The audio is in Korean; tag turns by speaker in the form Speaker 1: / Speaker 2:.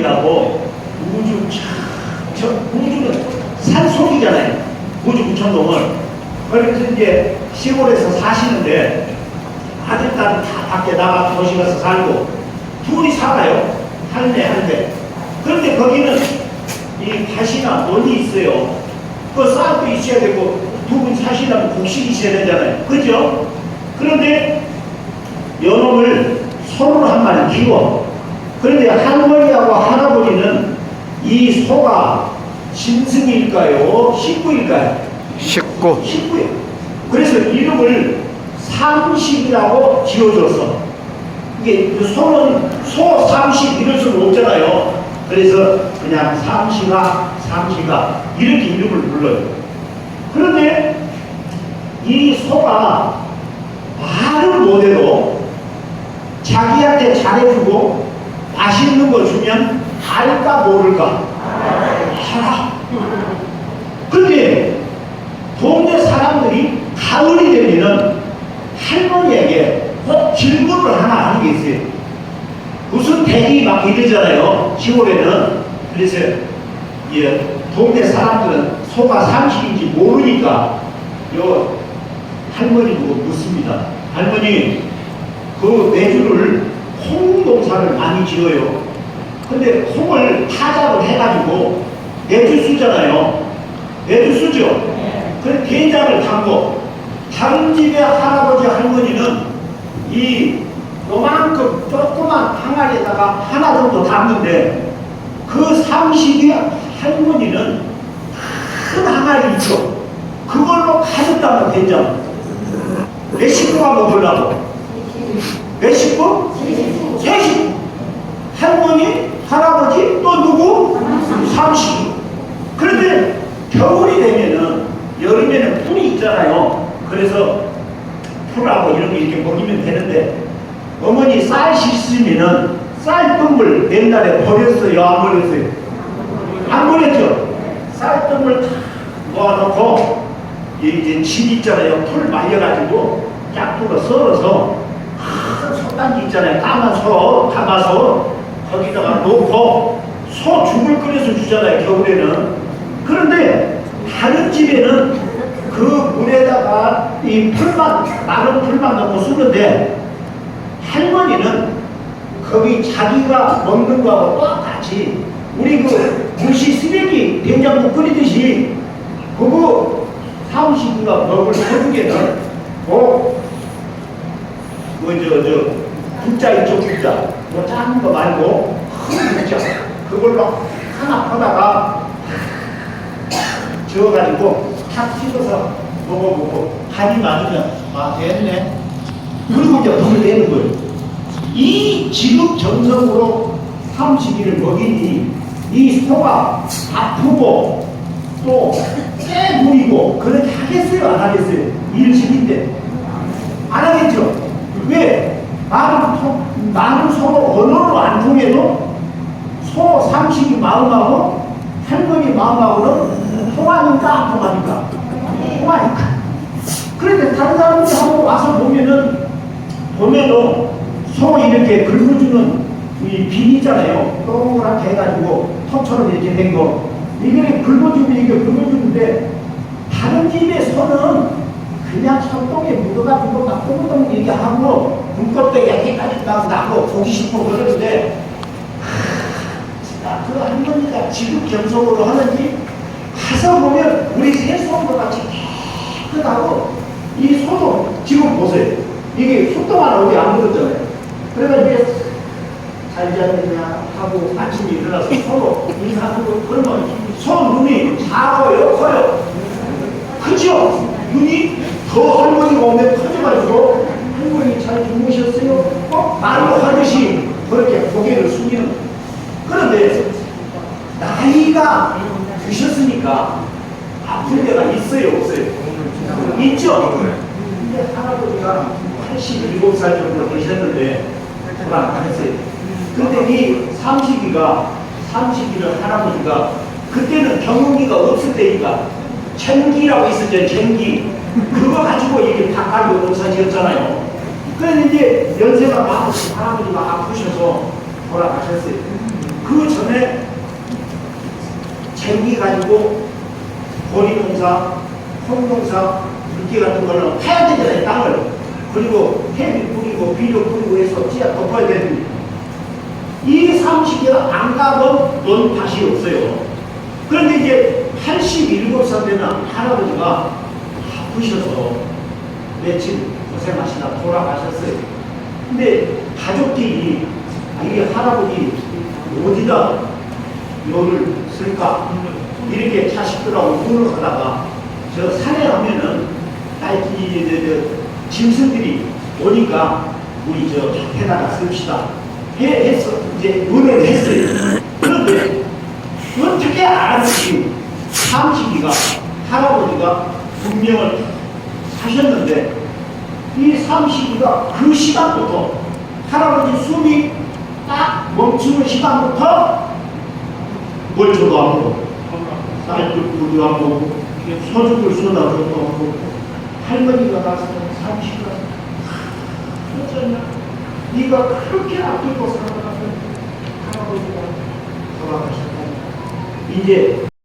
Speaker 1: 한문이라고 우주 우주는 산속이잖아요. 우주 구천동을. 그래서 이제 시골에서 사시는데 아들, 딸은 다 밖에 나가 도시 가서 살고 둘이 살아요. 할매. 그런데 거기는 이 밭이나 논이 있어요. 그 쌀도 있어야 되고 두 분 사시려면 곡식이 있어야 되잖아요. 그죠? 그런데 요놈을 소를 한 마리 키워. 그런데 할머니하고 할아버지는 이 소가 짐승일까요? 식구일까요? 식구예요. 그래서 이름을 삼식이라고 지어줬어. 이게 그 소는 소 삼식 이럴 수는 없잖아요. 그래서 그냥 삼식아 이렇게 이름을 불러요. 그런데 이 소가 말을 못해도 자기한테 잘해주고 맛있는 거 주면 알까 모를까? 알아. 근데 동네 사람들이 가을이 되면은 할머니에게 꼭 질문을 하나 하는 게 있어요. 무슨 댁이 막 이러잖아요. 시골에는. 그래서 동네 사람들은 소가 삼식인지 모르니까 요 할머니 보고 묻습니다. 할머니, 그 매주를 콩 농사를 많이 지어요. 근데 콩을 타작을 해가지고 매주 쓰잖아요. 매주 쓰죠. 그 게장을 담고 다른 집의 할아버지 할머니는 이 요만큼 조그만 항아리에다가 하나 정도 담는데 그 삼식이 할머니는 큰 항아리 있죠. 그걸로 가득 담아 된장. 몇 식구가 먹으려고? 몇 식구? 세 식구. 할머니, 할아버지, 또 누구? 삼식구. 그런데 겨울이 되면은 여름에는 풀이 있잖아요. 그래서 풀하고 이런 거 이렇게 먹이면 되는데 어머니 쌀 씻으면은 쌀뜨물 옛날에 버렸어요? 안 버렸어요? 안 버렸죠? 쌀뜨물 다 모아놓고 이제 집 있잖아요. 풀 말려가지고 짝두로 썰어서 큰 솥단지 있잖아요. 까만 소 담아서 거기다가 놓고 소 죽을 끓여서 주잖아요. 겨울에는. 그런데 다른 집에는 그 물에다가 이 풀만, 마른 풀만 넣고 쓰는데 할머니는 거기 자기가 먹는 거하고 똑같이 우리 그 물시 쓰레기 된장국 끓이듯이 그거 삼식구가 먹을 한개는 국자 있죠, 국자. 뭐 작은 거 말고 큰 국자. 그걸로 하나 퍼다가 저어가지고 탁 씹어서 먹어보고 간이 맞으면 됐네. 그리고 이제 돈을 내는 거예요. 이 지극정성으로 삼식이를 먹이니 이 소가 아프고 또 깨부리고 그렇게 하겠어요? 안 하겠어요? 일을 시킨데 안 하겠죠? 왜? 많은 소로 언어로 안 통해도 소 삼식이 마음하고 할머니 마음하고는 통하니까 안 통하니까? 통하니까. 그런데 다른 사람들이 한번 와서 보면은 소 이렇게 긁어주는 이 비니잖아요. 동그랗게 해가지고 턱처럼 이렇게 된 거. 이게 긁어주면 이게 긁어주는데 다른 집의 소는 그냥 손톱에 묻어가지고 막 꼬무동 이렇게 하고 눈껍데기 여기까지 나고 보기 싶고 그러는데 그 할머니가 지극정성으로 하는지 가서 보면 우리 새소도 같이 깨끗하고 이 소도 지금 보세요. 이게 속도 하나 어디 안 묻었잖아요. 그래가지고 잘 잤느냐 하고 아침에 일어나서 서로 인사하고 그러면 소 눈이 작아요? 커요? 크죠? 눈이 더 할머니가 오면 커져가지고 할머니 잘 주무셨어요? 말로 하듯이 그렇게 고개를 숙이는. 그런데 나이가 드셨으니까 아플 때가 있어요? 없어요? 있죠? 근데 할아버지가 87살 정도 되셨는데 돌아가셨어요. 근데 이 삼식이를 할아버지가 그때는 경운기가 없을 때니까 쟁기라고 있었죠. 쟁기. 그거 가지고 이게 닭갈비 농사 지었잖아요. 그런데 이제 연세가 많으신 할아버지가 아프셔서 돌아가셨어요. 그 전에 재무기 가지고 보리농사, 콩농사, 물기 같은 거는 파야 되잖아요, 땅을. 그리고 해비 뿌리고 비료 뿌리고 해서 씨앗 덮어야 되는데 이 30개가 안 가면 넌 다시 없어요. 그런데 이제 87살 되는 할아버지가 아프셔서 며칠 고생하시다 돌아가셨어요. 근데 가족끼리 이 할아버지 어디다 요를 쓸까 이렇게 자식들하고 논을 하다가 저 산에 가면은 짐승들이 오니까 우리 저 밭에다가 씁시다 해서 이제 논을 했어요. 그런데 어떻게 알았는지 삼식이가 할아버지가 분명을 하셨는데 이 삼식이가 그 시간부터 할아버지 숨이 딱 멈추는 시간부터 뭘 줘도 안 먹고 쌀국도 안 먹고 소죽을 쏟아줘도 안 먹고 할머니가 가서 삼식이가 어쩌냐 네가 그렇게 아끼고 살아가면 할아버지가 돌아가셨다. 이제